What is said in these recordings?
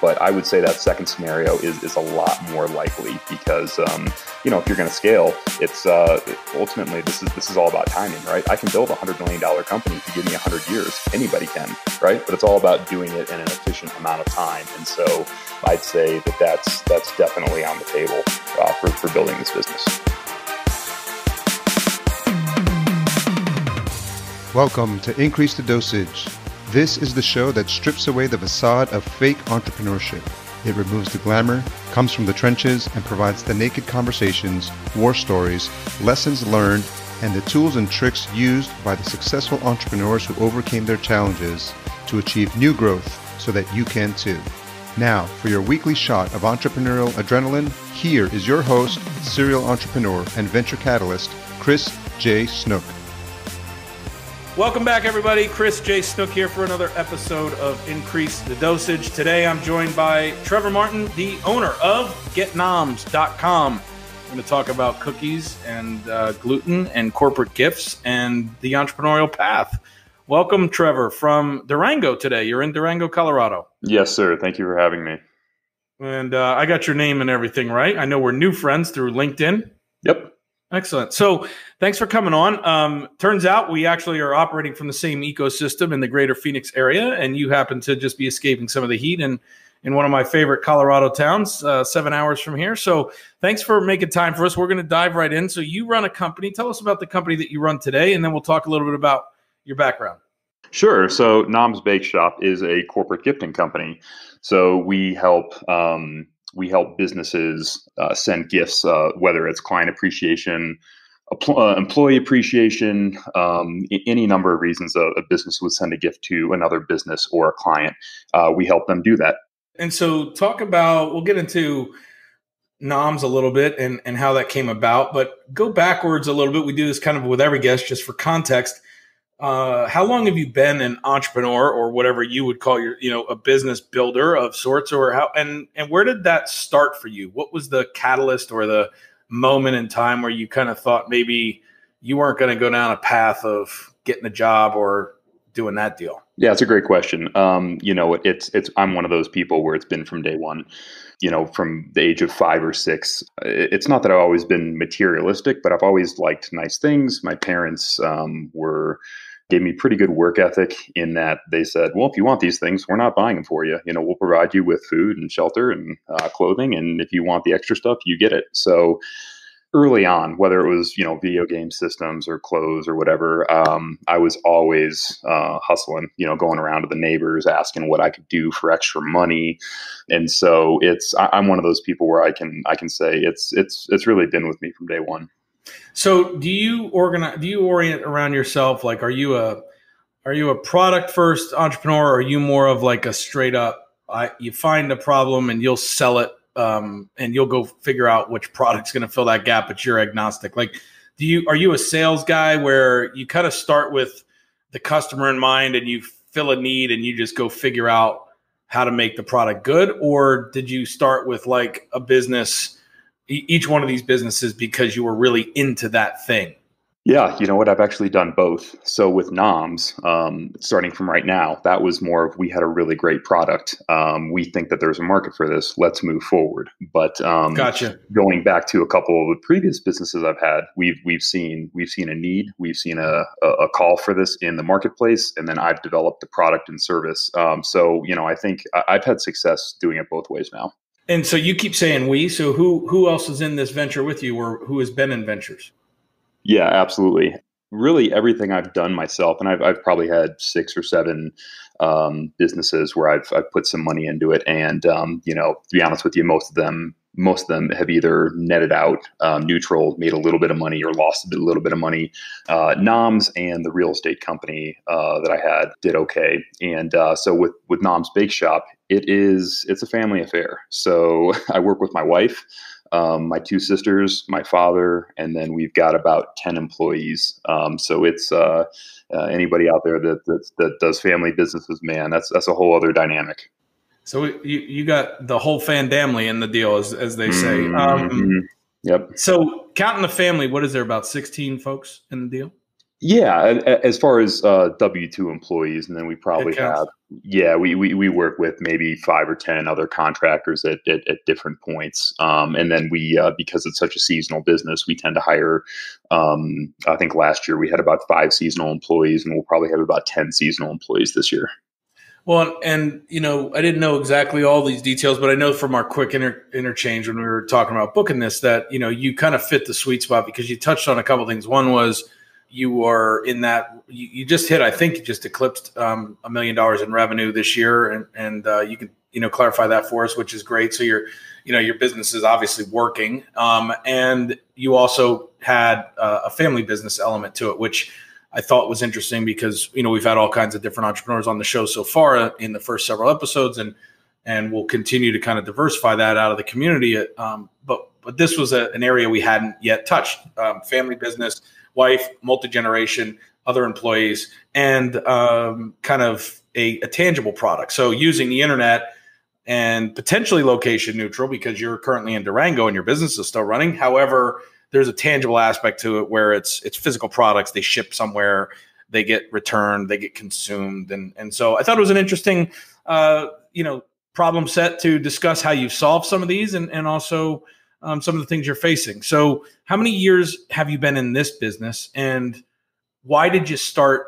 But I would say that second scenario is a lot more likely because, if you're going to scale, it's ultimately this is all about timing, right? I can build a $100 million company if you give me 100 years. Anybody can, right? But it's all about doing it in an efficient amount of time. And so I'd say that's definitely on the table for building this business. Welcome to Increase the Dosage. This is the show that strips away the facade of fake entrepreneurship. It removes the glamour, comes from the trenches, and provides the naked conversations, war stories, lessons learned, and the tools and tricks used by the successful entrepreneurs who overcame their challenges to achieve new growth so that you can too. Now, for your weekly shot of entrepreneurial adrenaline, here is your host, serial entrepreneur and venture catalyst, Chris J. Snook. Welcome back, everybody. Chris J. Snook here for another episode of Increase the Dosage. Today, I'm joined by Trevor Martin, the owner of GetNoms.com. I'm going to talk about cookies and gluten and corporate gifts and the entrepreneurial path. Welcome, Trevor, from Durango today. You're in Durango, Colorado. Yes, sir. Thank you for having me. And I got your name and everything right. I know we're new friends through LinkedIn. Yep. Excellent. So thanks for coming on. Turns out we actually are operating from the same ecosystem in the greater Phoenix area, and you happen to just be escaping some of the heat in one of my favorite Colorado towns, 7 hours from here. So thanks for making time for us. We're going to dive right in. So you run a company. Tell us about the company that you run today, and then we'll talk a little bit about your background. Sure. So Noms Bake Shop is a corporate gifting company. So we help businesses send gifts, whether it's client appreciation, employee appreciation, any number of reasons a business would send a gift to another business or a client. We help them do that. And so we'll get into Noms a little bit and how that came about, but go backwards a little bit. We do this kind of with every guest just for context. How long have you been an entrepreneur or whatever you would call a business builder of sorts, or how, and where did that start for you? What was the catalyst or the moment in time where you kind of thought maybe you weren't going to go down a path of getting a job or doing that deal? Yeah, it's a great question. I'm one of those people where it's been from day one, from the age of 5 or 6. It's not that I've always been materialistic, but I've always liked nice things. My parents gave me pretty good work ethic in that they said, well, if you want these things, we're not buying them for you. We'll provide you with food and shelter and clothing. And if you want the extra stuff, you get it. So early on, whether it was, video game systems or clothes or whatever, I was always hustling, going around to the neighbors, asking what I could do for extra money. And so I'm one of those people where I can say it's really been with me from day one. So do you orient around yourself? Like, are you a product first entrepreneur, or are you more of like a straight up, you find a problem and you'll sell it, and you'll go figure out which product's going to fill that gap, but you're agnostic? Like, are you a sales guy where you kind of start with the customer in mind and you fill a need and you just go figure out how to make the product good? Or did you start with like a business, each one of these businesses, because you were really into that thing? Yeah, you know what? I've actually done both. So with Noms, starting from right now, that was more of, we had a really great product. We think that there's a market for this. Let's move forward. But Gotcha. Going back to a couple of the previous businesses I've had, we've seen a need, we've seen a call for this in the marketplace, and then I've developed the product and service. I think I've had success doing it both ways now. And so you keep saying we. So who else is in this venture with you, or who has been in ventures? Yeah, absolutely. Really, everything I've done myself, and I've probably had 6 or 7 businesses where I've put some money into it, and to be honest with you, most of them have either netted out neutral, made a little bit of money, or lost a little bit of money. Noms and the real estate company that I had did okay, and so with Noms Bake Shop, it's a family affair. So I work with my wife, my 2 sisters, my father, and then we've got about 10 employees. So it's anybody out there that does family businesses, man, that's a whole other dynamic. So you got the whole family in the deal, as they say. Mm-hmm. Yep. So counting the family, what is there, about 16 folks in the deal? Yeah, as far as W-2 employees, and then we probably Headcounts. have, we work with maybe 5 or 10 other contractors at different points. And then we, because it's such a seasonal business, we tend to hire, I think last year we had about 5 seasonal employees, and we'll probably have about 10 seasonal employees this year. Well, and I didn't know exactly all these details, but I know from our quick interchange when we were talking about booking this that you kind of fit the sweet spot because you touched on a couple of things. One was you are in that you just hit, I think you just eclipsed $1 million in revenue this year, and you can clarify that for us, which is great. So your business is obviously working, and you also had a family business element to it, which I thought was interesting because, we've had all kinds of different entrepreneurs on the show so far in the first several episodes, and we'll continue to kind of diversify that out of the community. But this was an area we hadn't yet touched. Family business, wife, multi-generation, other employees, and kind of a tangible product. So using the internet and potentially location neutral because you're currently in Durango and your business is still running. However, there's a tangible aspect to it where it's physical products. They ship somewhere, they get returned, they get consumed. And so I thought it was an interesting, problem set to discuss how you've solved some of these and also some of the things you're facing. So how many years have you been in this business, and why did you start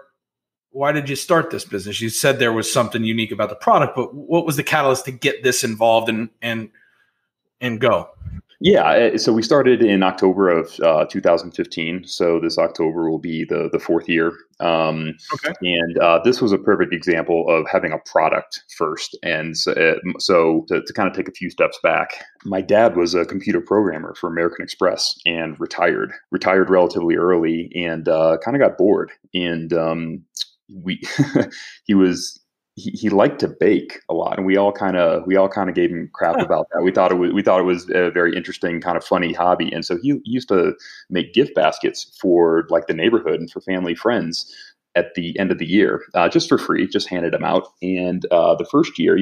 this business? You said there was something unique about the product, but what was the catalyst to get this involved and go? Yeah, so we started in October of 2015. So this October will be the fourth year. Okay. And this was a perfect example of having a product first. And so to kind of take a few steps back, my dad was a computer programmer for American Express and retired relatively early, and kind of got bored. And we he liked to bake a lot, and we all kind of gave him crap about that. We thought it was a very interesting, kind of funny hobby. And so he used to make gift baskets for like the neighborhood and for family friends at the end of the year, just for free, just handed them out. And the first year,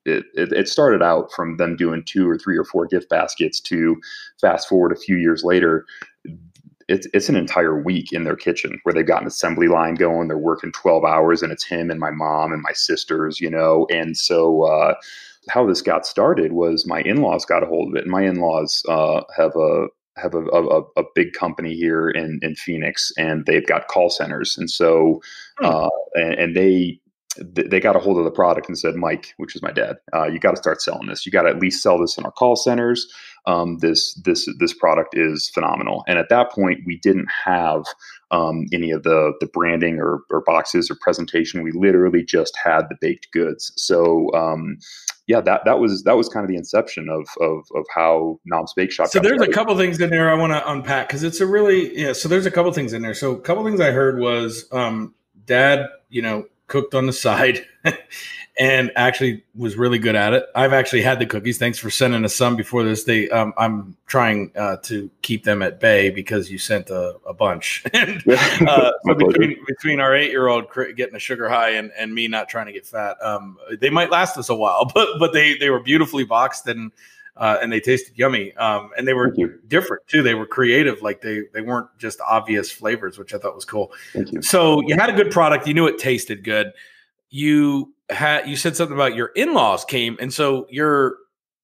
it started out from them doing 2 or 3 or 4 gift baskets to fast forward a few years later. It's an entire week in their kitchen where they've got an assembly line going. They're working 12 hours, and it's him and my mom and my sisters, And so how this got started was my in-laws got a hold of it. And my in-laws have a big company here in Phoenix, and they've got call centers. And so and they got a hold of the product and said, Mike, which is my dad, you got to start selling this. You got to at least sell this in our call centers. This product is phenomenal. And at that point, we didn't have any of the branding or boxes or presentation. We literally just had the baked goods. So that was kind of the inception of how Noms Bake Shop. So there's a couple things in there I want to unpack because it's so there's a couple things in there. So a couple things I heard was dad, cooked on the side and actually was really good at it. I've actually had the cookies. Thanks for sending us some before this. I'm trying to keep them at bay because you sent a bunch. And, so between our 8-year-old getting a sugar high and me not trying to get fat, they might last us a while, but they were beautifully boxed and they tasted yummy. And they were different too. They were creative. Like they weren't just obvious flavors, which I thought was cool. Thank you. So you had a good product. You knew it tasted good. You said something about your in-laws came. And so your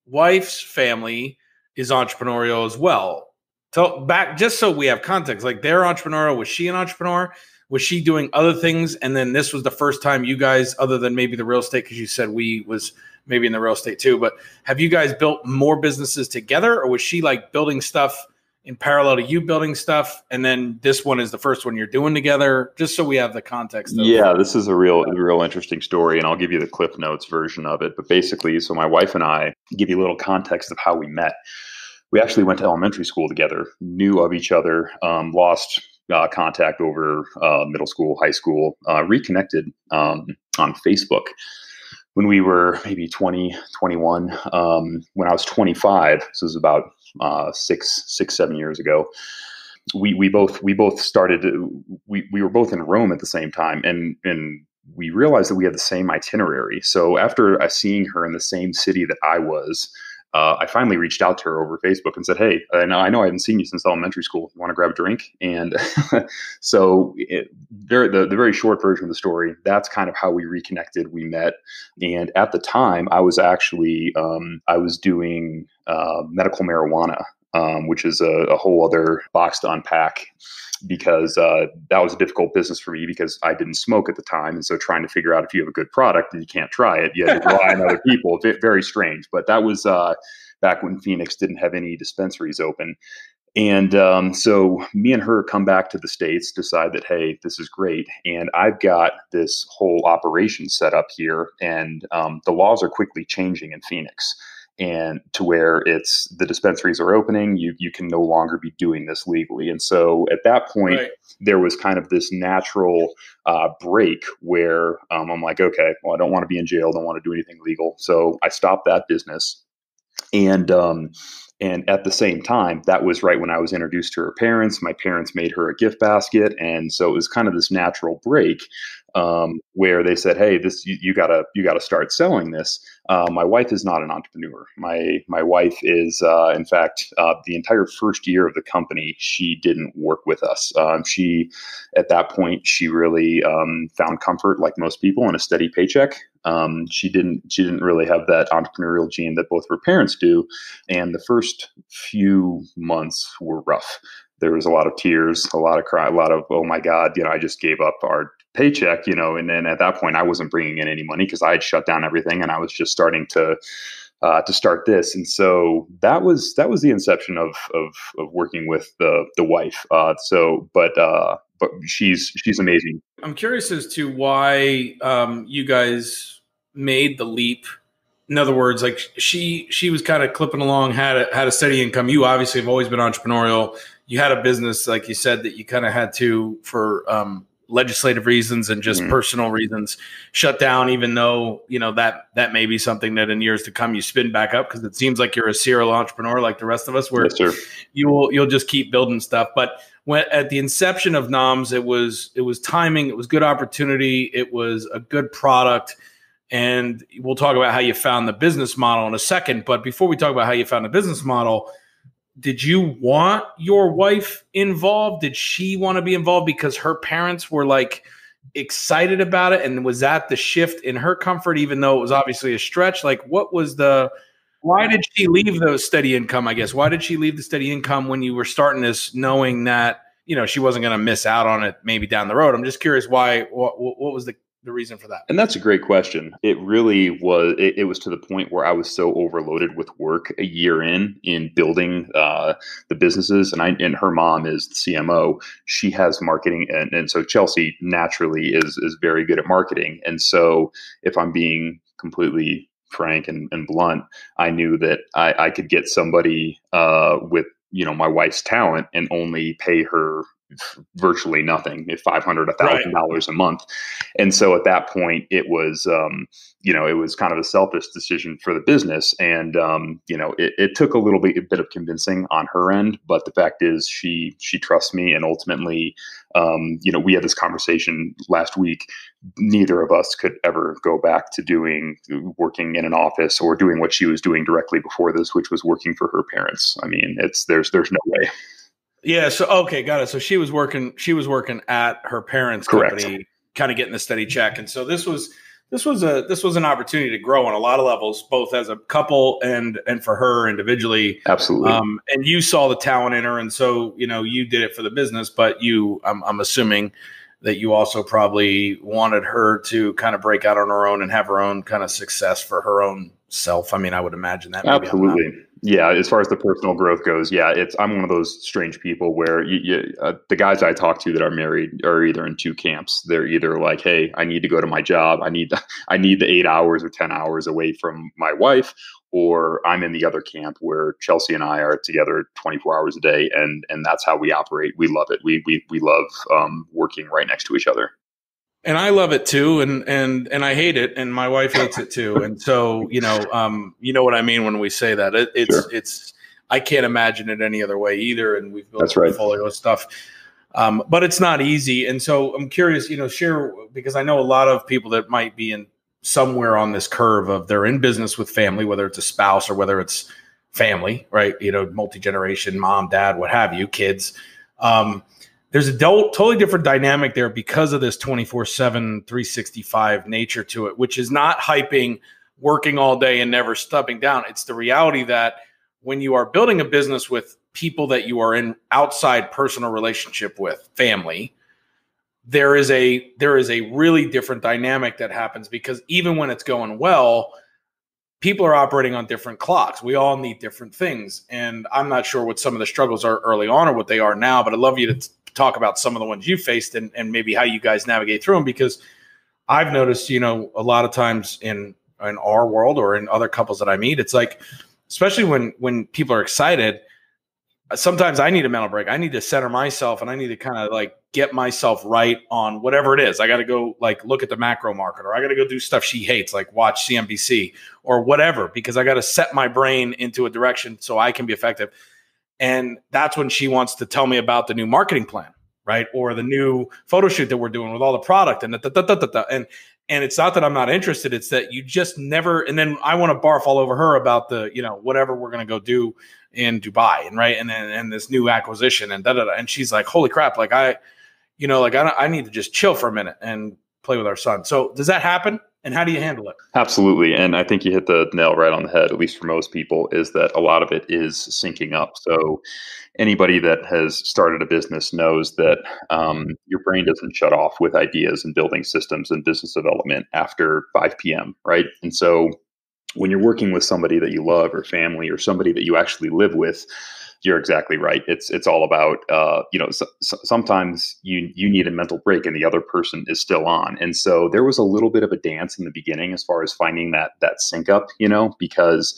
wife's family is entrepreneurial as well. So back, just so we have context, like they're entrepreneurial. Was she an entrepreneur? Was she doing other things? And then this was the first time you guys, other than maybe the real estate, because you said we was maybe in the real estate too, but have you guys built more businesses together, or was she like building stuff in parallel to you building stuff? And then this one is the first one you're doing together, just so we have the context. This is a real interesting story, and I'll give you the Cliff Notes version of it. But basically, so my wife and I, give you a little context of how we met. We actually went to elementary school together, knew of each other, lost contact over middle school, high school, reconnected on Facebook when we were maybe 20, 21. When I was 25, so it was about 7 years ago, we both started. We were both in Rome at the same time, and we realized that we had the same itinerary. So after seeing her in the same city that I was, I finally reached out to her over Facebook and said, "Hey, I know I haven't seen you since elementary school. You want to grab a drink?" And so the very short version of the story, that's kind of how we reconnected. We met. And at the time, I was actually I was doing medical marijuana, which is a whole other box to unpack, because that was a difficult business for me because I didn't smoke at the time. And so trying to figure out if you have a good product and you can't try it, you have to rely on other people. Very strange. But that was back when Phoenix didn't have any dispensaries open. And so me and her come back to the States, decide that, hey, this is great. And I've got this whole operation set up here. And the laws are quickly changing in Phoenix, and to where it's the dispensaries are opening, you can no longer be doing this legally. And so at that point, right, there was kind of this natural break where I'm like, okay, well, I don't want to be in jail, don't want to do anything legal. So I stopped that business. And at the same time, that was right when I was introduced to her parents. My parents made her a gift basket. And so it was kind of this natural break where they said, hey, this you gotta start selling this. My wife is not an entrepreneur. My wife is, in fact, the entire first year of the company, she didn't work with us. She, at that point, she really found comfort, like most people, in a steady paycheck. She didn't really have that entrepreneurial gene that both her parents do. And the first few months were rough. There was a lot of tears, a lot of cry, a lot of, oh my God, I just gave up our paycheck, and then at that point I wasn't bringing in any money because I had shut down everything and I was just starting to start this. And so that was the inception of working with the wife. But she's amazing. I'm curious as to why you guys made the leap. In other words, like she was kind of clipping along, had a steady income. You obviously have always been entrepreneurial. You had a business, like you said, that you kind of had to, for legislative reasons and just personal reasons, shut down, even though, that may be something that in years to come you spin back up, because it seems like you're a serial entrepreneur like the rest of us, where yes, you'll just keep building stuff. But when at the inception of Noms, it was timing, it was good opportunity, it was a good product. And we'll talk about how you found the business model in a second. But before we talk about how you found the business model, did you want your wife involved? Did she want to be involved because her parents were like excited about it? And was that the shift in her comfort, even though it was obviously a stretch? Like, why did she leave the steady income, I guess? Why did she leave the steady income when you were starting this, knowing that, she wasn't going to miss out on it maybe down the road? I'm just curious what was the reason for that? And that's a great question. It really was. It was to the point where I was so overloaded with work a year in building the businesses, and her mom is the CMO. She has marketing, and so Chelsea naturally is very good at marketing. And so, if I'm being completely frank and blunt, I knew that I could get somebody with my wife's talent and only pay her virtually nothing, if $500, $1,000 a month. And so at that point, it was, it was kind of a selfish decision for the business. And, it took a bit of convincing on her end, but the fact is she trusts me. And ultimately, we had this conversation last week. Neither of us could ever go back to working in an office or doing what she was doing directly before this, which was working for her parents. I mean, there's no way. Yeah. So, okay. Got it. So she was working at her parents' company, kind of getting a steady check. And so this was an opportunity to grow on a lot of levels, both as a couple and for her individually. Absolutely. And you saw the talent in her. And so, you did it for the business, but I'm assuming that you also probably wanted her to kind of break out on her own and have her own kind of success for her own self. I mean, I would imagine that. Absolutely. Yeah, as far as the personal growth goes, I'm one of those strange people where the guys I talk to that are married are either in two camps. They're either like, hey, I need to go to my job. I need the 8 hours or 10 hours away from my wife, or I'm in the other camp where Chelsea and I are together 24 hours a day, and that's how we operate. We love it. We love working right next to each other. And I love it too, and I hate it, and my wife hates it too. And so, you know what I mean when we say that. It's I can't imagine it any other way either. And we've built a portfolio of stuff, but it's not easy. And so I'm curious, share, because I know a lot of people that might be in somewhere on this curve of they're in business with family, whether it's a spouse or whether it's family, right? Multi-generation, mom, dad, what have you, kids. There's a totally different dynamic there because of this 24/7, 365 nature to it, which is not hyping, working all day and never stepping down. It's the reality that when you are building a business with people that you are in outside personal relationship with, family, there is a really different dynamic that happens because even when it's going well, people are operating on different clocks. We all need different things. And I'm not sure what some of the struggles are early on or what they are now, but I'd love you to talk about some of the ones you faced and maybe how you guys navigate through them, because I've noticed, a lot of times in our world or in other couples that I meet, it's like, especially when people are excited, sometimes I need a mental break. I need to center myself and I need to kind of like get myself right on whatever it is. I got to go like look at the macro market, or I got to go do stuff she hates, like watch CNBC or whatever, because I got to set my brain into a direction so I can be effective. And that's when she wants to tell me about the new marketing plan, right? Or the new photo shoot that we're doing with all the product and and it's not that I'm not interested. It's that you just never, and then I want to barf all over her about the, whatever we're going to go do in Dubai and right. And this new acquisition and And she's like, holy crap. Like I need to just chill for a minute and play with our son. So does that happen? And how do you handle it? Absolutely. And I think you hit the nail right on the head, at least for most people, is that a lot of it is syncing up. So anybody that has started a business knows that your brain doesn't shut off with ideas and building systems and business development after 5 p.m., right? And so when you're working with somebody that you love or family or somebody that you actually live with, you're exactly right. It's all about, sometimes you need a mental break and the other person is still on. And so there was a little bit of a dance in the beginning as far as finding that sync up, because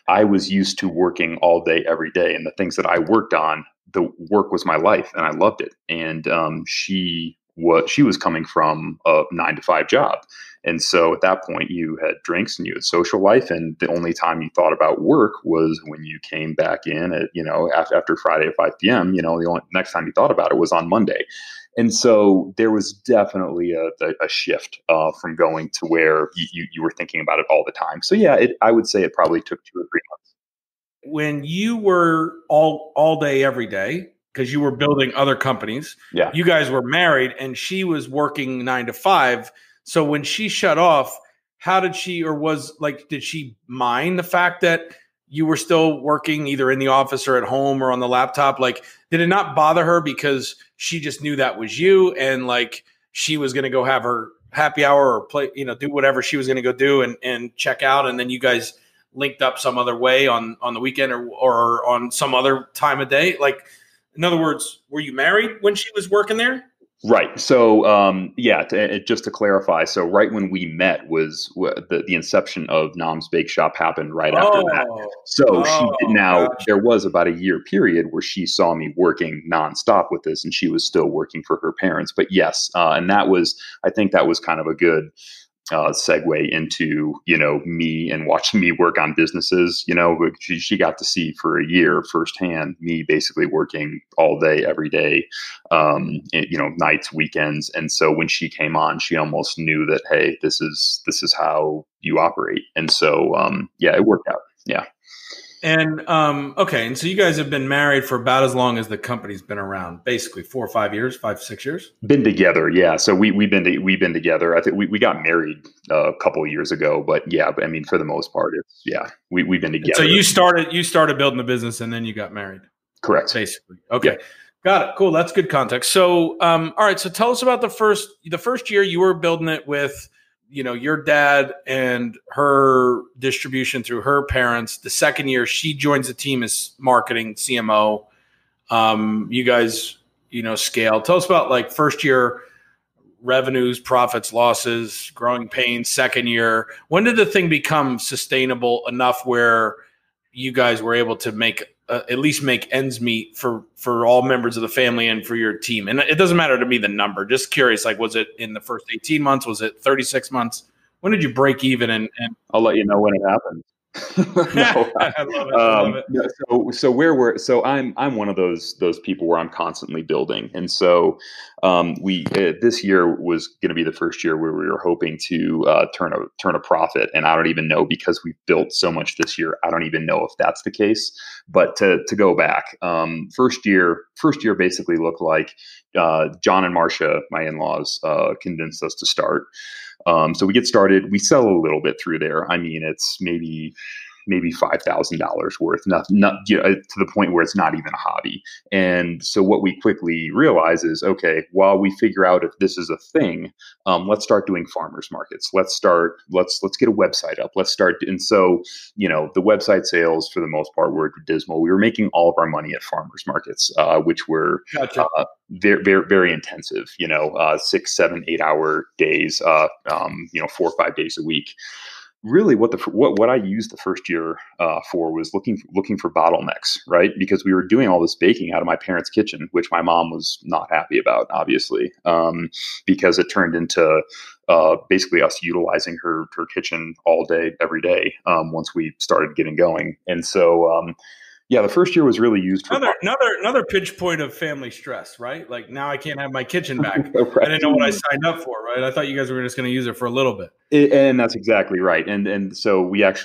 I was used to working all day, every day. And the things that I worked on, the work was my life and I loved it. And she was coming from a 9-to-5 job. And so at that point, you had drinks and you had social life. And the only time you thought about work was when you came back in at, after Friday at 5 p.m., the only next time you thought about it was on Monday. And so there was definitely a shift from going to where you were thinking about it all the time. So yeah, I would say it probably took 2 or 3 months. When you were all day, every day, because you were building other companies, yeah, you guys were married and she was working 9 to 5. So when she shut off, how did she, did she mind the fact that you were still working either in the office or at home or on the laptop? Like, did it not bother her because she just knew that was you and like she was going to go have her happy hour or play, do whatever she was going to go do and check out. And then you guys linked up some other way on the weekend or on some other time of day? Like, in other words, were you married when she was working there? Right. So, just to clarify, so right when we met was the inception of Noms Bake Shop happened right after that. So there was about a year period where she saw me working nonstop with this and she was still working for her parents. But yes, and I think that was kind of a good segue into, me and watching me work on businesses. She got to see for a year firsthand me basically working all day, every day, nights, weekends. And so when she came on, she almost knew that, hey, this is how you operate. And so, it worked out. Yeah. And okay, and so you guys have been married for about as long as the company's been around, basically 4 or 5 years, 5, 6 years. Been together, yeah. So we've been together. I think we got married a couple of years ago, but I mean, for the most part, we've been together. So you started building the business and then you got married. Correct. Basically, okay, yeah. Got it. Cool. That's good context. So, all right. So tell us about the first year you were building it with, your dad and her distribution through her parents. The second year she joins the team as marketing CMO. You guys, scale. Tell us about like first year revenues, profits, losses, growing pains. Second year, when did the thing become sustainable enough where you guys were able to at least make ends meet for all members of the family and for your team? And it doesn't matter to me the number. Just curious, like, was it in the first 18 months? Was it 36 months? When did you break even? And I'll let you know when it happened. No. I love it. I love it. No, so where we're so I'm one of those people where I'm constantly building, and so we this year was going to be the first year where we were hoping to turn a profit, and I don't even know, because we've built so much this year. I don't even know if that's the case. But to go back, first year basically looked like John and Marcia, my in-laws, convinced us to start. So we get started. We sell a little bit through there. I mean, it's maybe $5,000 worth, not to the point where it's not even a hobby. And so what we quickly realize is, okay, while we figure out if this is a thing, let's start doing farmers markets. Let's get a website up. Let's start. And so, the website sales for the most part were dismal. We were making all of our money at farmers markets, which were Gotcha. very, very, very intensive, 6, 7, 8 hour days, 4 or 5 days a week. Really, what I used the first year for was looking for bottlenecks, right? Because we were doing all this baking out of my parents' kitchen, which my mom was not happy about, obviously, because it turned into basically us utilizing her kitchen all day, every day, once we started getting going. And so, yeah, the first year was really used for another pinch point of family stress, right? Like, now I can't have my kitchen back. Right. I didn't know what I signed up for, right? I thought you guys were just going to use it for a little bit. And that's exactly right. And so we had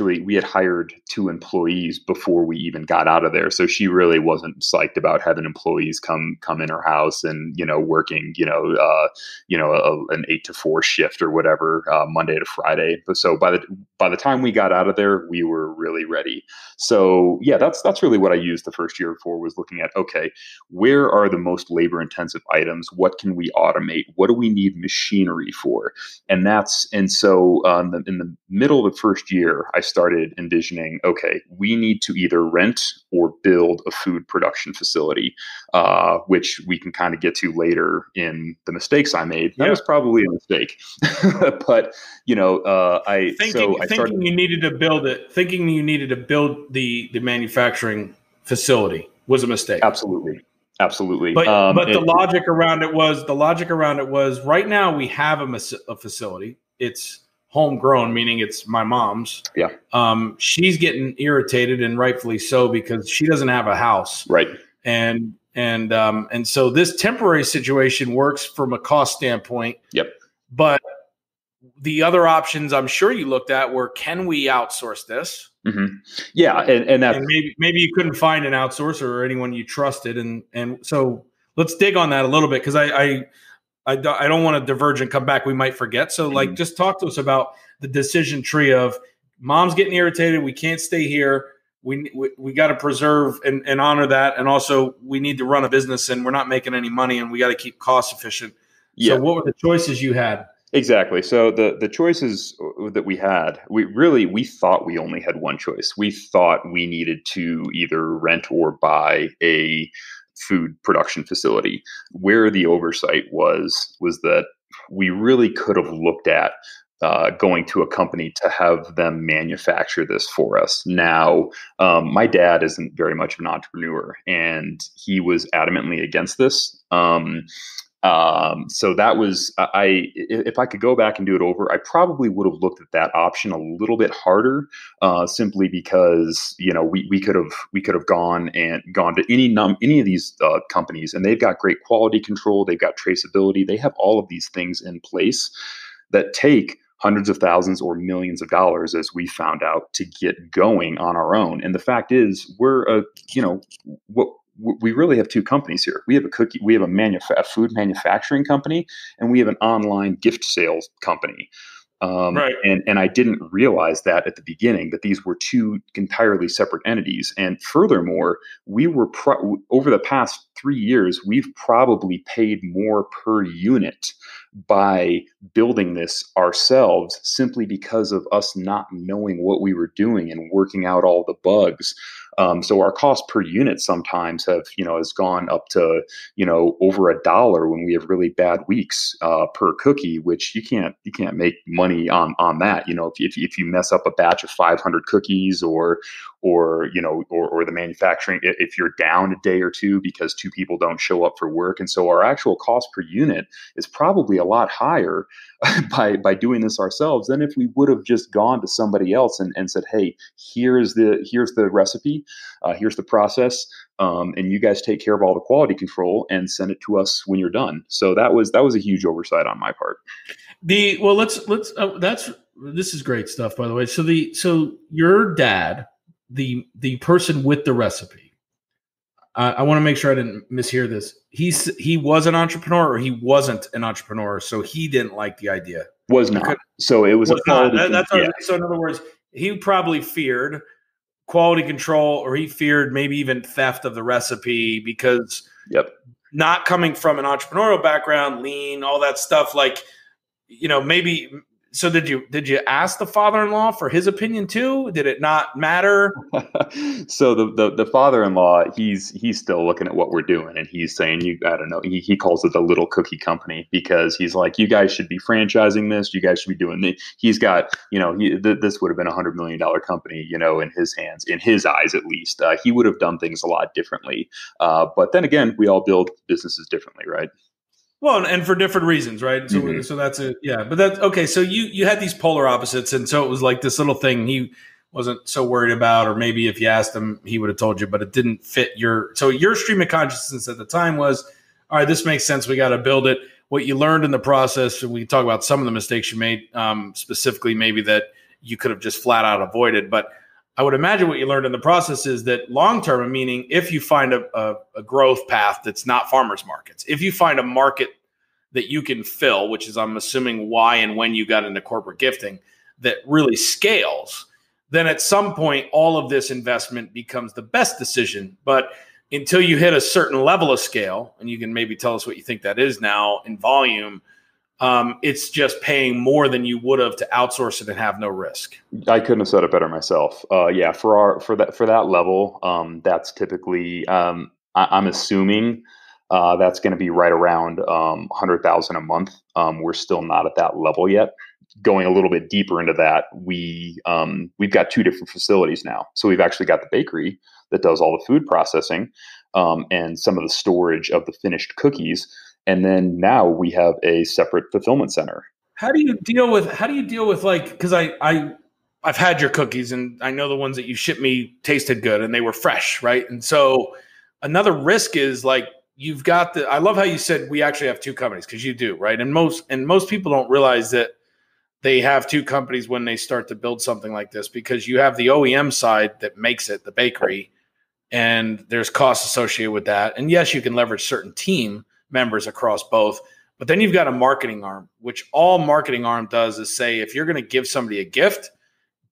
hired 2 employees before we even got out of there. So she really wasn't psyched about having employees come in her house and, working, an 8 to 4 shift or whatever, Monday to Friday. But so by the time we got out of there, we were really ready. So yeah, that's really what I used the first year for, was looking at, okay, where are the most labor intensive items? What can we automate? What do we need machinery for? And so in the middle of the first year, I started envisioning, okay, we need to either rent or build a food production facility, which we can kind of get to later in the mistakes I made. That was probably a mistake, but I thinking you needed to build it, thinking you needed to build the manufacturing facility was a mistake. Absolutely. But the logic around it was right now we have a facility. It's homegrown, meaning it's my mom's. Yeah. She's getting irritated, and rightfully so, because she doesn't have a house. Right. And so this temporary situation works from a cost standpoint. Yep. But the other options I'm sure you looked at were, can we outsource this? Mm-hmm. Yeah, and maybe you couldn't find an outsourcer or anyone you trusted, and so let's dig on that a little bit, because I don't want to diverge and come back. We might forget. So just talk to us about the decision tree of, mom's getting irritated. We can't stay here. We got to preserve and honor that. And also we need to run a business, and we're not making any money, and we got to keep cost efficient. Yeah. So what were the choices you had? Exactly. So the choices that we had, we thought we only had one choice. We thought we needed to either rent or buy a food production facility. Where the oversight was that we really could have looked at going to a company to have them manufacture this for us. Now, my dad isn't very much of an entrepreneur, and he was adamantly against this. So that was, if I could go back and do it over, I probably would have looked at that option a little bit harder, simply because, we could have gone to any of these companies, and they've got great quality control. They've got traceability. They have all of these things in place that take hundreds of thousands or millions of dollars, as we found out, to get going on our own. And the fact is, we really have 2 companies here. We have a food manufacturing company, and we have an online gift sales company. Right. And I didn't realize that at the beginning, that these were 2 entirely separate entities. And furthermore, we were over the past 3 years, we've probably paid more per unit by building this ourselves, simply because of us not knowing what we were doing and working out all the bugs. So our cost per unit sometimes has gone up to, over $1 when we have really bad weeks, per cookie, which you can't make money on that. If you mess up a batch of 500 cookies, or the manufacturing, if you're down a day or 2 because 2 people don't show up for work. And so our actual cost per unit is probably a lot higher by doing this ourselves than if we would have just gone to somebody else and said, hey, here's the recipe, here's the process, and you guys take care of all the quality control and send it to us when you're done. So that was a huge oversight on my part. This is great stuff, by the way. So your dad, the person with the recipe, I want to make sure I didn't mishear this. He was an entrepreneur, or he wasn't an entrepreneur, so he didn't like the idea. Was not. So it was a quality. So in other words, he probably feared quality control, or he feared maybe even theft of the recipe because not coming from an entrepreneurial background, lean, all that stuff, like, maybe. So did you ask the father-in-law for his opinion too? Did it not matter? So the father-in-law, he's still looking at what we're doing, and he's saying, I don't know, he calls it the little cookie company, because he's like, you guys should be franchising this. You guys should be doing this. He's got, this would have been $100 million company, in his hands, in his eyes, at least. He would have done things a lot differently. But then again, we all build businesses differently, right? Well, and for different reasons, right? So, so that's it. Yeah. But that's okay. So you had these polar opposites. And so it was like this little thing he wasn't so worried about, or maybe if you asked him, he would have told you, but it didn't fit your stream of consciousness at the time was, all right, this makes sense. We got to build it. What you learned in the process, we talk about some of the mistakes you made, specifically maybe that you could have just flat out avoided. But I would imagine what you learned in the process is that long-term, meaning if you find a growth path that's not farmers markets, if you find a market that you can fill, which is, I'm assuming, why and when you got into corporate gifting, that really scales, then at some point, all of this investment becomes the best decision. But until you hit a certain level of scale, and you can maybe tell us what you think that is now in volume, it's just paying more than you would have to outsource it and have no risk. I couldn't have said it better myself. For that level, that's typically, I'm assuming that's going to be right around $100,000 a month. We're still not at that level yet. Going a little bit deeper into that, we've got two different facilities now. So we've actually got the bakery that does all the food processing and some of the storage of the finished cookies. And then now we have a separate fulfillment center. How do you deal with like, because I've had your cookies and I know the ones that you shipped me tasted good and they were fresh, right? And so another risk is like, you've got I love how you said we actually have two companies, because you do, right? And most people don't realize that they have two companies when they start to build something like this, because you have the OEM side that makes it, the bakery, and there's costs associated with that. And yes, you can leverage certain team members across both, but then you've got a marketing arm, which all marketing arm does is say, if you're going to give somebody a gift,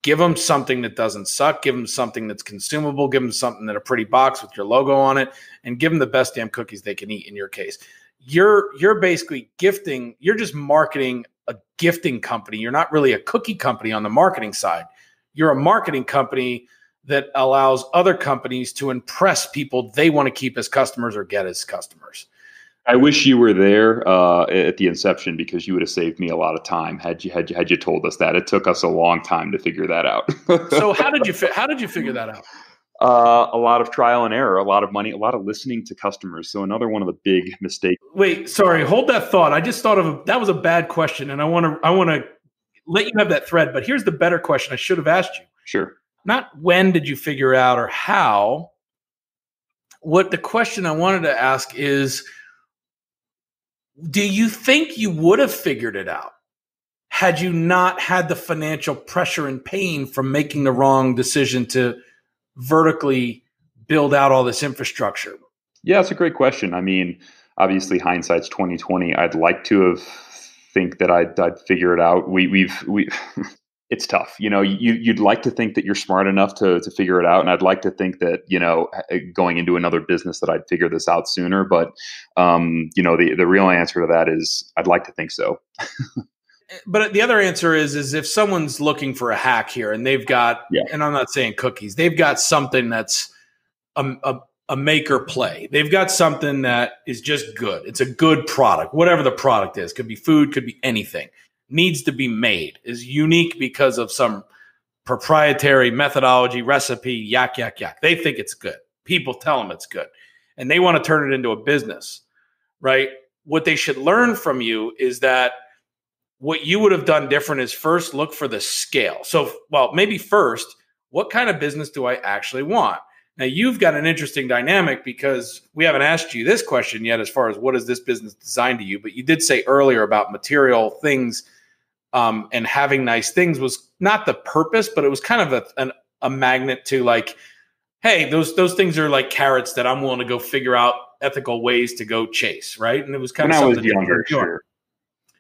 give them something that doesn't suck, give them something that's consumable, give them something that a pretty box with your logo on it, and give them the best damn cookies they can eat. In your case, you're basically gifting, you're just marketing a gifting company. You're not really a cookie company on the marketing side. You're a marketing company that allows other companies to impress people they want to keep as customers or get as customers. I wish you were there at the inception, because you would have saved me a lot of time had you told us that. It took us a long time to figure that out. So how did you figure that out? A lot of trial and error, a lot of money, a lot of listening to customers. So another one of the big mistakes. Wait, sorry, hold that thought. I just thought of that was a bad question, and I want to let you have that thread. But here's the better question I should have asked you. Sure. Not when did you figure out or how. What the question I wanted to ask is, do you think you would have figured it out had you not had the financial pressure and pain from making the wrong decision to vertically build out all this infrastructure? Yeah, it's a great question. I mean, obviously hindsight's 2020. I'd like to have think that I'd figure it out. We've it's tough. You'd like to think that you're smart enough to figure it out. And I'd like to think that, going into another business that I'd figure this out sooner. But, the real answer to that is I'd like to think so. But the other answer is if someone's looking for a hack here and they've got, and I'm not saying cookies, they've got something that's a make or play. They've got something that is just good. It's a good product, whatever the product is. Could be food, could be anything. Needs to be made, is unique because of some proprietary methodology, recipe, yak. They think it's good. People tell them it's good. And they want to turn it into a business, right? what they should learn from you is that what you would have done different is first look for the scale. So, well, maybe first, what kind of business do I actually want? Now, you've got an interesting dynamic because we haven't asked you this question yet as far as what is this business designed to you, but you did say earlier about material things and having nice things was not the purpose, but it was kind of a magnet to like, hey, those things are like carrots that I'm willing to go figure out ethical ways to go chase, right? And it was kind of something when I was younger, sure.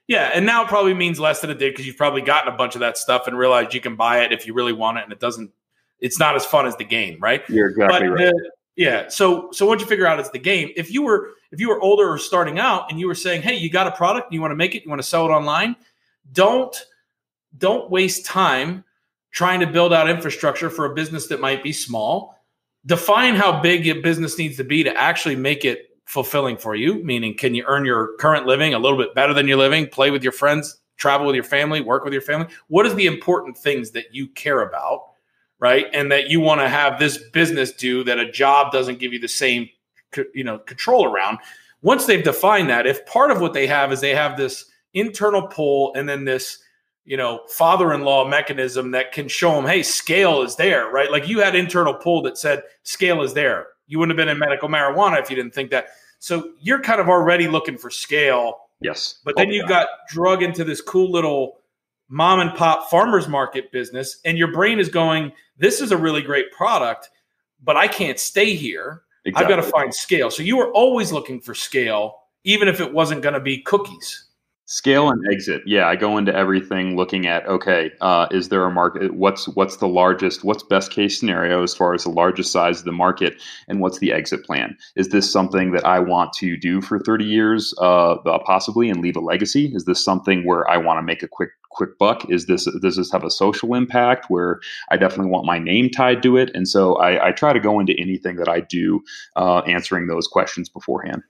Yeah, and now it probably means less than it did because you've probably gotten a bunch of that stuff and realized you can buy it if you really want it, and it's not as fun as the game, right? You're exactly right. Yeah. So once you figure out it's the game, if you were older or starting out and you were saying, hey, you got a product, you want to make it, you want to sell it online, don't waste time trying to build out infrastructure for a business that might be small. Define how big your business needs to be to actually make it fulfilling for you, meaning can you earn your current living a little bit better than you're living, play with your friends, travel with your family, work with your family? What is the important things that you care about, right? And that you want to have this business do that a job doesn't give you the same, control around. Once they've defined that, if part of what they have is they have this internal pull and then this, father-in-law mechanism that can show them, hey, scale is there, right? Like you had internal pull that said scale is there. You wouldn't have been in medical marijuana if you didn't think that. So you're kind of already looking for scale. Yes. But then you got drug into this cool little mom and pop farmer's market business, and your brain is going, this is a really great product, but I can't stay here. Exactly. I've got to find scale. So you were always looking for scale, even if it wasn't going to be cookies. Scale and exit. Yeah, I go into everything looking at, okay, is there a market? What's the largest, what's best case scenario as far as the largest size of the market, and what's the exit plan? Is this something that I want to do for 30 years possibly and leave a legacy? Is this something where I want to make a quick buck? Does this have a social impact where I definitely want my name tied to it? And so I try to go into anything that I do answering those questions beforehand.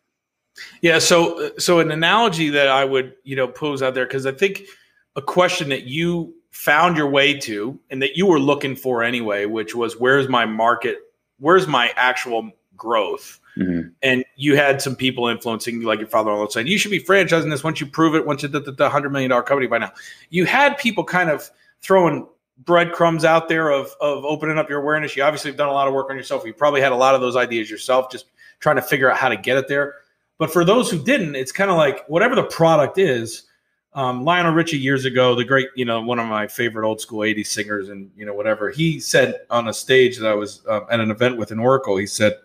Yeah. So an analogy that I would, pose out there, because I think a question that you found your way to and that you were looking for anyway, which was where's my market? Where's my actual growth? Mm-hmm. And you had some people influencing you, like your father-in-law saying, you should be franchising this once you prove it, once you're the $100 million company by now. You had people kind of throwing breadcrumbs out there of opening up your awareness. You obviously have done a lot of work on yourself. You probably had a lot of those ideas yourself, just trying to figure out how to get it there. But for those who didn't, it's kind of like whatever the product is. Lionel Richie years ago, the great, one of my favorite old school 80s singers and, whatever, he said on a stage that I was at an event with in Oracle, he said,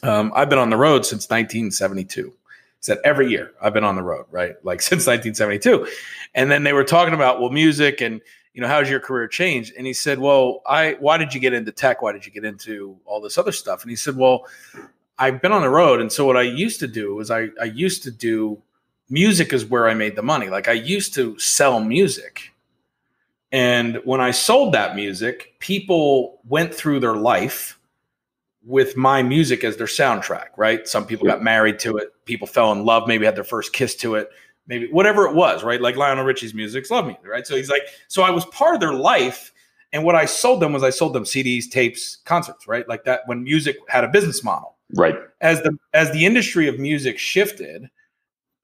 I've been on the road since 1972. He said, every year I've been on the road, right? Like since 1972. And then they were talking about, well, music and, how's your career changed? And he said, well, why did you get into tech? Why did you get into all this other stuff? And he said, well, I've been on the road. And so what I used to do was I used to do music is where I made the money. Like I used to sell music. And when I sold that music, people went through their life with my music as their soundtrack, right? Some people got married to it. People fell in love, maybe had their first kiss to it, maybe whatever it was, right? Like Lionel Richie's music's love music, right? So he's like, so I was part of their life. And what I sold them CDs, tapes, concerts, right? Like that when music had a business model. Right. As the industry of music shifted,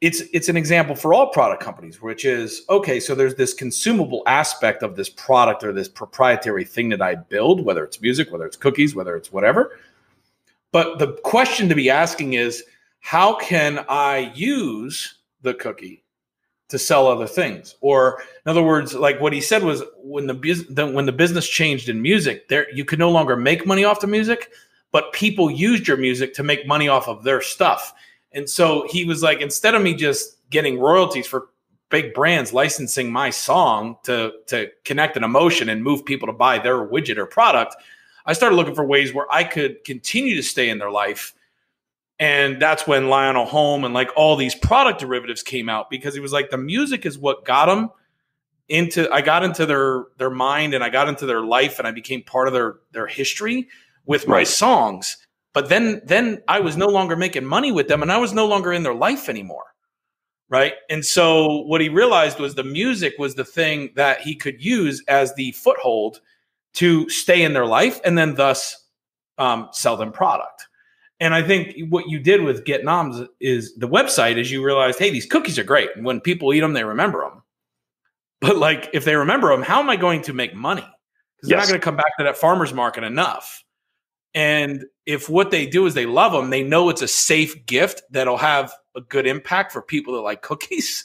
it's an example for all product companies, which is, okay, so there's this consumable aspect of this product or this proprietary thing that I build, whether it's music, whether it's cookies, whether it's whatever. But the question to be asking is, how can I use the cookie to sell other things? Or in other words, like what he said was when the business changed in music, you could no longer make money off the music, but people used your music to make money off of their stuff. And so he was like, instead of me just getting royalties for big brands licensing my song to connect an emotion and move people to buy their widget or product, I started looking for ways where I could continue to stay in their life. And that's when Lionel Home and like all these product derivatives came out, because he was like, the music is what got them I got into their mind and I got into their life and I became part of their history with my songs. But then I was no longer making money with them and I was no longer in their life anymore. Right. And so what he realized was the music was the thing that he could use as the foothold to stay in their life and then thus sell them product. And I think what you did with Get Noms is the website is you realized, hey, these cookies are great. And when people eat them, they remember them. But like, if they remember them, how am I going to make money? Because they're not going to come back to that farmer's market enough. And if what they do is they love them, they know it's a safe gift that'll have a good impact for people that like cookies.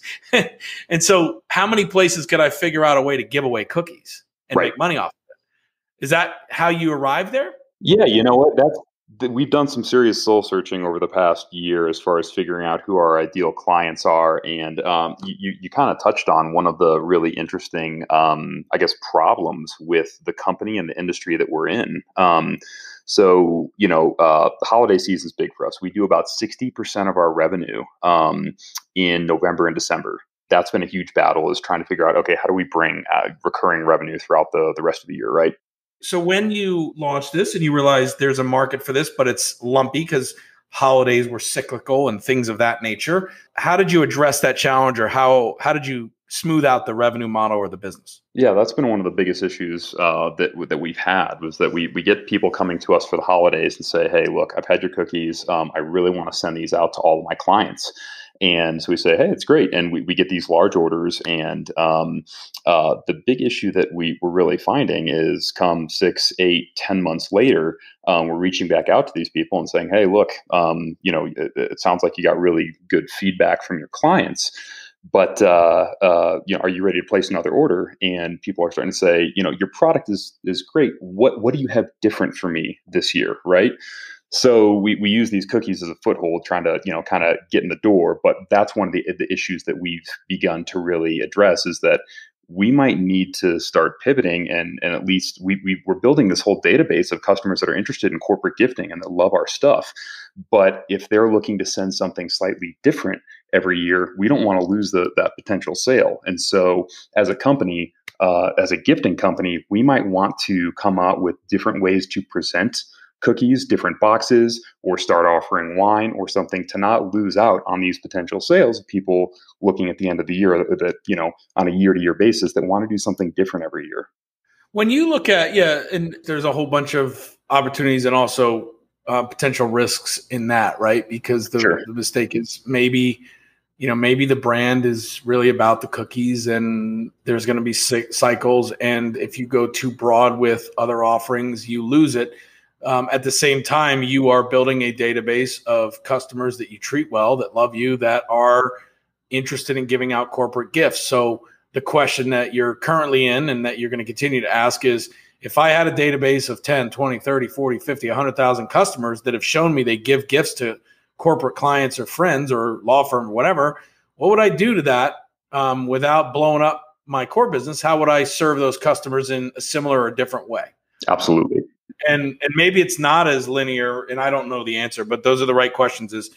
And so how many places could I figure out a way to give away cookies and make money off of it? Is that how you arrived there? Yeah, you know what? We've done some serious soul searching over the past year as far as figuring out who our ideal clients are, and you kind of touched on one of the really interesting, I guess, problems with the company and the industry that we're in. So, the holiday season is big for us. We do about 60% of our revenue in November and December. That's been a huge battle, is trying to figure out, okay, how do we bring recurring revenue throughout the rest of the year, right? So when you launched this and you realized there's a market for this, but it's lumpy because holidays were cyclical and things of that nature, how did you address that challenge, or how did you smooth out the revenue model or the business? Yeah, that's been one of the biggest issues that we've had, was that we get people coming to us for the holidays and say, hey, look, I've had your cookies. I really want to send these out to all of my clients. And so we say, hey, it's great. And we get these large orders. And the big issue that we're really finding is come 6, 8, 10 months later, we're reaching back out to these people and saying, hey, look, it sounds like you got really good feedback from your clients. But are you ready to place another order? And people are starting to say, your product is great. What do you have different for me this year, right? So we use these cookies as a foothold, trying to kind of get in the door. But that's one of the issues that we've begun to really address, is that we might need to start pivoting, and at least we're building this whole database of customers that are interested in corporate gifting and that love our stuff. But if they're looking to send something slightly different every year, we don't want to lose that potential sale. And so as a company, as a gifting company, we might want to come out with different ways to present cookies, different boxes, or start offering wine or something, to not lose out on these potential sales of people looking at the end of the year that, on a year-to-year basis, that want to do something different every year. When you look at, and there's a whole bunch of opportunities and also potential risks in that, right? Because the mistake is maybe the brand is really about the cookies, and there's going to be cycles. And if you go too broad with other offerings, you lose it. At the same time, you are building a database of customers that you treat well, that love you, that are interested in giving out corporate gifts. So the question that you're currently in and that you're going to continue to ask is, if I had a database of 10, 20, 30, 40, 50, 100,000 customers that have shown me they give gifts to corporate clients or friends or law firm or whatever, what would I do to that without blowing up my core business? How would I serve those customers in a similar or different way? Absolutely. And maybe it's not as linear, and I don't know the answer, but those are the right questions. Is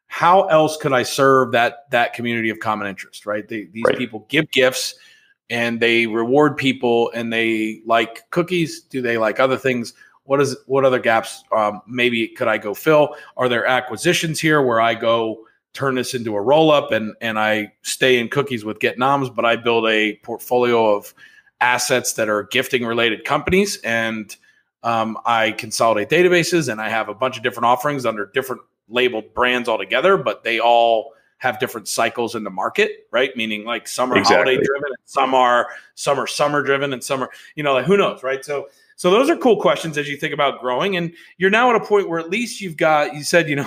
how else could I serve that community of common interest, right? These people give gifts and they reward people, and they like cookies. Do they like other things? What other gaps maybe could I go fill? Are there acquisitions here where I go turn this into a roll-up and I stay in cookies with Get Noms, but I build a portfolio of assets that are gifting-related companies, and I consolidate databases, and I have a bunch of different offerings under different labeled brands altogether, but they all have different cycles in the market, right? Meaning like some are holiday driven, and some are summer driven, and some are, who knows, right? So those are cool questions as you think about growing. And you're now at a point where at least you said,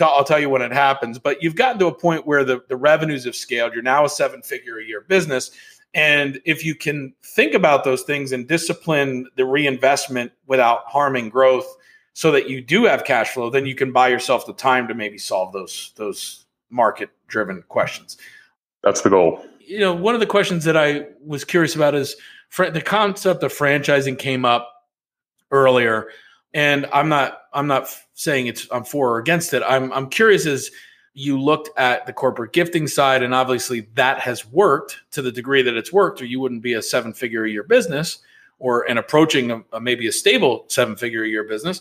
I'll tell you when it happens, but you've gotten to a point where the revenues have scaled. You're now a 7-figure a year business. And if you can think about those things and discipline the reinvestment without harming growth so that you do have cash flow, then you can buy yourself the time to maybe solve those market-driven questions. That's the goal. One of the questions that I was curious about is the concept of franchising came up earlier, and I'm not saying I'm for or against it. I'm curious as you looked at the corporate gifting side, and obviously that has worked to the degree that it's worked, or you wouldn't be a 7-figure a year business and approaching maybe a stable 7-figure a year business.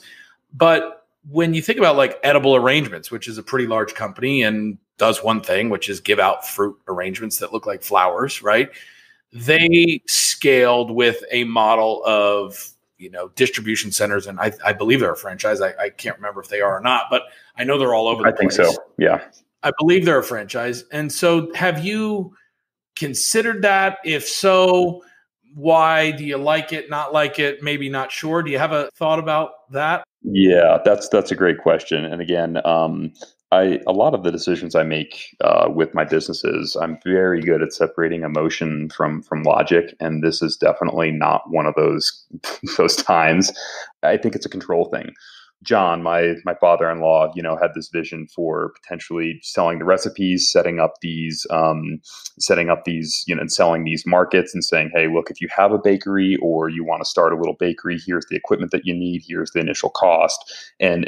But when you think about like Edible Arrangements, which is a pretty large company and does one thing, which is give out fruit arrangements that look like flowers, right? They scaled with a model of distribution centers, and I believe they're a franchise. I can't remember if they are or not, but I know they're all over the place. I think so. Yeah. I believe they're a franchise. And so have you considered that? If so, why? Do you like it, not like it, maybe not sure? Do you have a thought about that? Yeah, that's a great question. And again, a lot of the decisions I make with my businesses, I'm very good at separating emotion from logic, and this is definitely not one of those those times. I think it's a control thing. John, my father-in-law, had this vision for potentially selling the recipes, setting up these, and selling these markets and saying, hey, look, if you have a bakery or you want to start a little bakery, here's the equipment that you need, here's the initial cost, and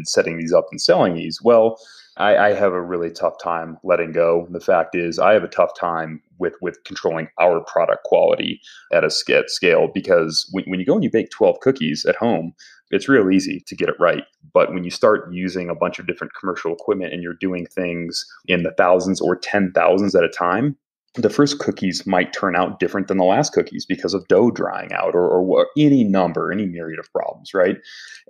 setting these up and selling these. Well, I have a really tough time letting go. The fact is, I have a tough time with controlling our product quality at a scale, because when you go and you bake 12 cookies at home, it's real easy to get it right. But when you start using a bunch of different commercial equipment and you're doing things in the thousands or 10,000s at a time, the first cookies might turn out different than the last cookies because of dough drying out or any myriad of problems, right?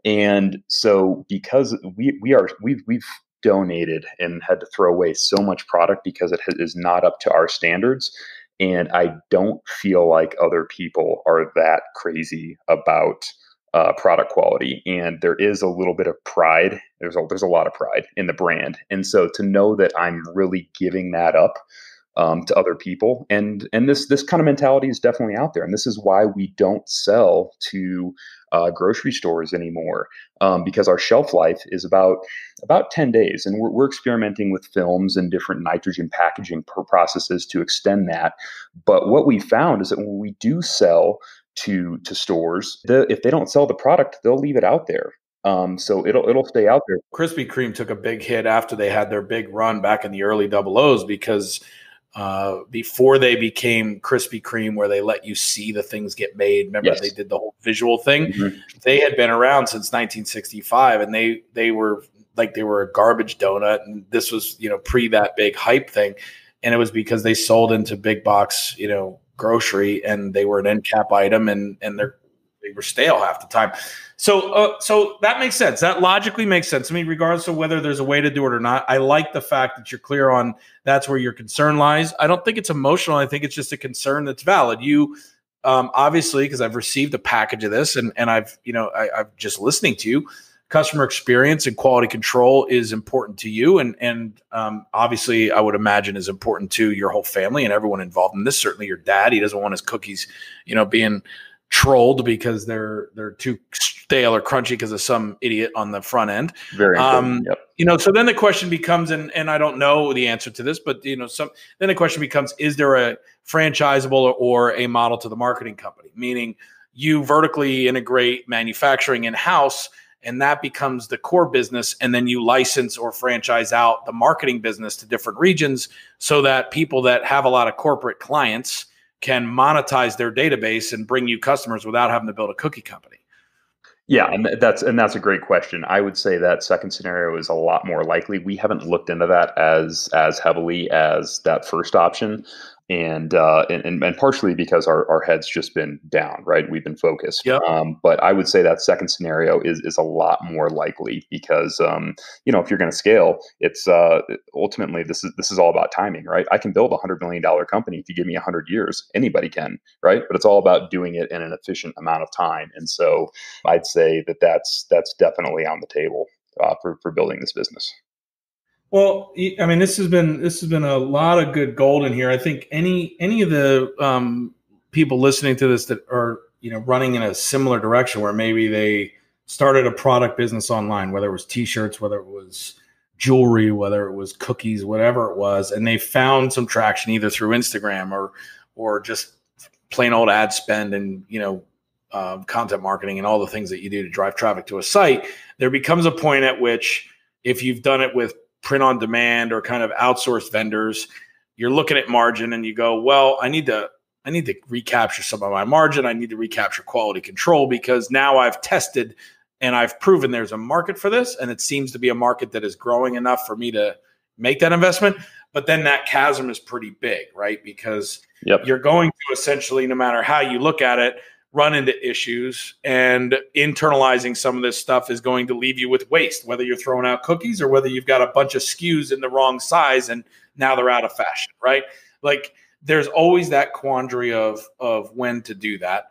And so because we've donated and had to throw away so much product because it is not up to our standards. And I don't feel like other people are that crazy about product quality. And there is a little bit of pride. There's a lot of pride in the brand. And so to know that I'm really giving that up to other people, and this kind of mentality is definitely out there. And this is why we don't sell to grocery stores anymore, because our shelf life is about 10 days. And we're experimenting with films and different nitrogen packaging processes to extend that. But what we found is that when we do sell to stores, if they don't sell the product, they'll leave it out there. So it'll stay out there. Krispy Kreme took a big hit after they had their big run back in the early 00s, because before they became Krispy Kreme, where they let you see the things get made. Remember, Yes. They did the whole visual thing. Mm-hmm. They had been around since 1965, and they were a garbage donut. And this was, pre that big hype thing. And it was because they sold into big box, grocery, and they were an end cap item, and they were stale half the time. So that makes sense. That logically makes sense to me, regardless of whether there's a way to do it or not. I like the fact that you're clear on that's where your concern lies. I don't think it's emotional. I think it's just a concern that's valid. You obviously, because I've received a package of this, and I've just listening to you, customer experience and quality control is important to you, and obviously I would imagine is important to your whole family and everyone involved in this. Certainly your dad. He doesn't want his cookies, being trolled because they're too stale or crunchy because of some idiot on the front end. Very important. Yep. So then the question becomes, and I don't know the answer to this, but then the question becomes, is there a franchisable or a model to the marketing company? Meaning you vertically integrate manufacturing in-house, and that becomes the core business, and then you license or franchise out the marketing business to different regions so that people that have a lot of corporate clients can monetize their database and bring you customers without having to build a cookie company. Yeah, and that's a great question. I would say that second scenario is a lot more likely. We haven't looked into that as heavily as that first option. And partially because our head's just been down, right? We've been focused. Yep. But I would say that second scenario is a lot more likely because, if you're going to scale, it's ultimately this is all about timing, right? I can build a $100 million company if you give me 100 years. Anybody can, right? But it's all about doing it in an efficient amount of time. And so I'd say that's definitely on the table for building this business. Well, I mean, this has been a lot of good gold in here. I think any of the people listening to this that are running in a similar direction, where maybe they started a product business online, whether it was T-shirts, whether it was jewelry, whether it was cookies, whatever it was, and they found some traction either through Instagram or just plain old ad spend and content marketing and all the things that you do to drive traffic to a site. There becomes a point at which, if you've done it with print on demand or kind of outsourced vendors, you're looking at margin and you go, well, I need to recapture some of my margin. I need to recapture quality control, because now I've tested and I've proven there's a market for this. And it seems to be a market that is growing enough for me to make that investment. But then that chasm is pretty big, right? Because you're going to essentially, no matter how you look at it, run into issues, and internalizing some of this stuff is going to leave you with waste, whether you're throwing out cookies or whether you've got a bunch of SKUs in the wrong size and now they're out of fashion, right? Like there's always that quandary of when to do that.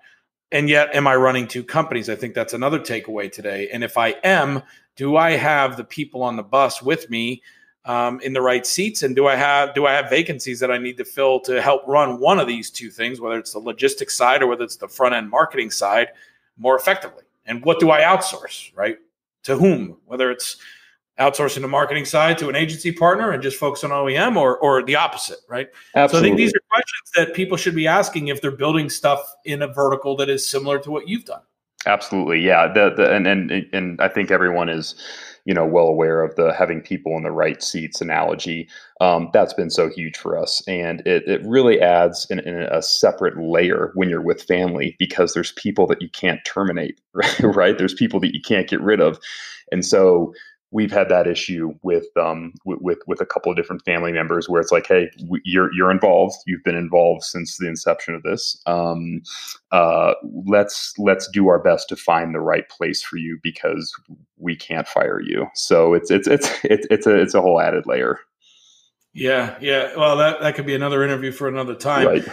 And yet, am I running two companies? I think that's another takeaway today. And if I am, do I have the people on the bus with me in the right seats? And do I have vacancies that I need to fill to help run one of these two things, whether it's the logistics side or whether it's the front end marketing side, more effectively? And what do I outsource, right? To whom? Whether it's outsourcing the marketing side to an agency partner and just focus on OEM or the opposite, right? Absolutely. So I think these are questions that people should be asking if they're building stuff in a vertical that is similar to what you've done. Absolutely. Yeah. And I think everyone is, well aware of the having people in the right seats analogy. That's been so huge for us. And it really adds in a separate layer when you're with family, because there's people that you can't terminate, right? There's people that you can't get rid of. And so we've had that issue with a couple of different family members where it's like, hey, you're involved. You've been involved since the inception of this. Let's do our best to find the right place for you because we can't fire you. So it's a whole added layer. Yeah. Well, that could be another interview for another time. Right.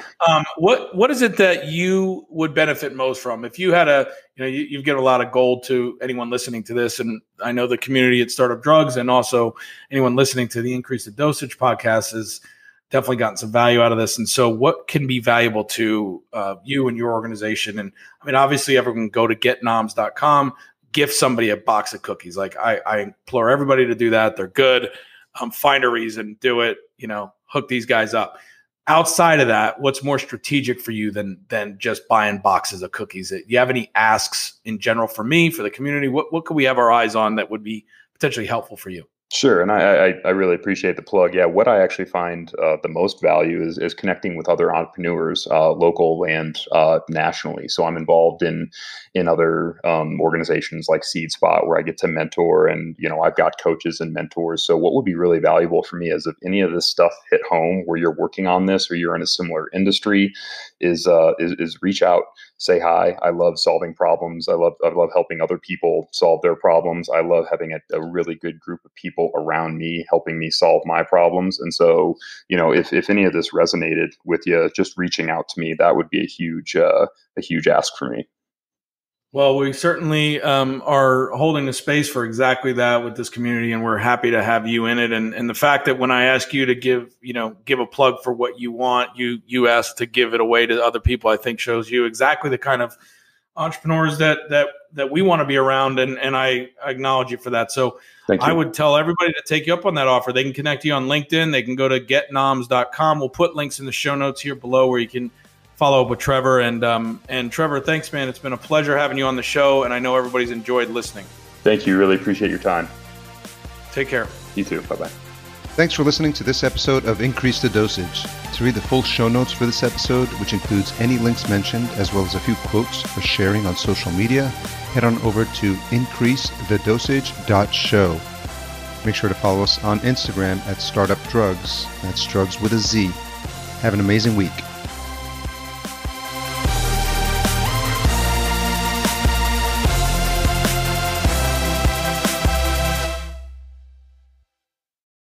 What is it that you would benefit most from if you had you've given a lot of gold to anyone listening to this, and I know the community at Startup Drugs and also anyone listening to the Increase the Dosage podcast has definitely gotten some value out of this. And so, what can be valuable to you and your organization? And I mean, obviously, everyone can go to getnoms.com, gift somebody a box of cookies. Like I implore everybody to do that. They're good. Find a reason, do it, hook these guys up. Outside of that, what's more strategic for you than just buying boxes of cookies? Do you have any asks in general for me, for the community? What could we have our eyes on that would be potentially helpful for you? Sure. And I really appreciate the plug. Yeah. What I actually find the most value is connecting with other entrepreneurs, local and nationally. So I'm involved in other organizations like Seed Spot, where I get to mentor, and, I've got coaches and mentors. So what would be really valuable for me is if any of this stuff hit home where you're working on this or you're in a similar industry is reach out. Say hi. I love solving problems. I love helping other people solve their problems. I love having a really good group of people around me helping me solve my problems. And so, if any of this resonated with you, just reaching out to me, that would be a huge ask for me. Well, we certainly are holding the space for exactly that with this community, and we're happy to have you in it. And the fact that when I ask you to give a plug for what you want, you ask to give it away to other people, I think shows you exactly the kind of entrepreneurs that we want to be around. And I acknowledge you for that. So I would tell everybody to take you up on that offer. They can connect you on LinkedIn. They can go to getnoms.com. We'll put links in the show notes here below where you can follow up with Trevor. And Trevor, thanks, man. It's been a pleasure having you on the show, and I know everybody's enjoyed listening. Thank you. Really appreciate your time. Take care. You too. Bye-bye. Thanks for listening to this episode of Increase the Dosage. To read the full show notes for this episode, which includes any links mentioned, as well as a few quotes for sharing on social media, head on over to increasethedosage.show. Make sure to follow us on Instagram at Startup Drugs. That's drugs with a Z. Have an amazing week.